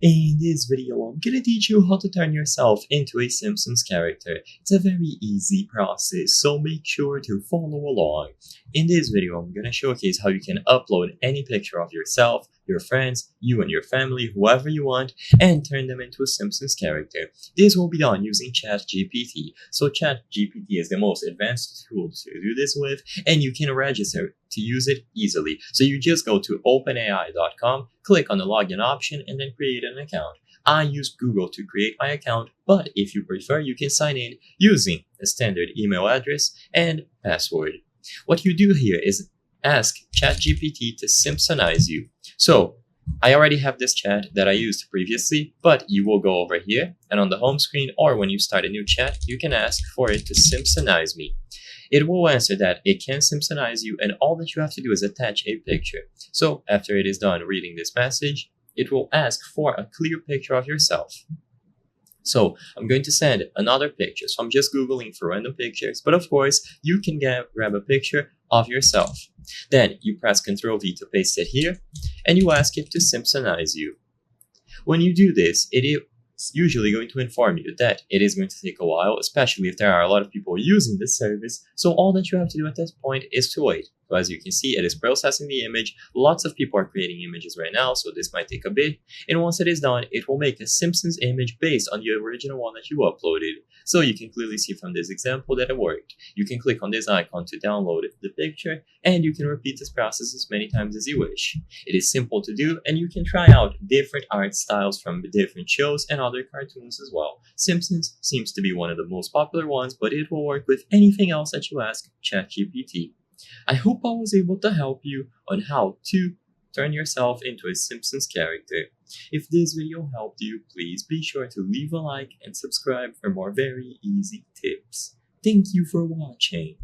In this video, I'm gonna teach you how to turn yourself into a Simpsons character. It's a very easy process, so make sure to follow along. In this video, I'm gonna showcase how you can upload any picture of yourself, your friends, you and your family, whoever you want, and turn them into a Simpsons character. This will be done using ChatGPT. So ChatGPT is the most advanced tool to do this with, and you can register to use it easily. So you just go to openai.com, click on the login option, and then create an account. I use Google to create my account, but if you prefer, you can sign in using a standard email address and password. What you do here is ask ChatGPT to Simpsonize you. So I already have this chat that I used previously, but you will go over here and on the home screen, or when you start a new chat, you can ask for it to Simpsonize me. It will answer that it can Simpsonize you, and all that you have to do is attach a picture. So after it is done reading this message, it will ask for a clear picture of yourself. So I'm going to send another picture. So I'm just Googling for random pictures, but of course you can grab a picture of yourself. Then you press Ctrl V to paste it here, and you ask it to Simpsonize you. When you do this, it is usually going to inform you that it is going to take a while, especially if there are a lot of people using this service. So all that you have to do at this point is to wait. So as you can see, it is processing the image. Lots of people are creating images right now, so this might take a bit. And once it is done, it will make a Simpsons image based on the original one that you uploaded. So you can clearly see from this example that it worked. You can click on this icon to download the picture, and you can repeat this process as many times as you wish. It is simple to do, and you can try out different art styles from different shows and other cartoons as well. Simpsons seems to be one of the most popular ones, but it will work with anything else that you ask ChatGPT. I hope I was able to help you on how to turn yourself into a Simpsons character. If this video helped you, please be sure to leave a like and subscribe for more very easy tips. Thank you for watching.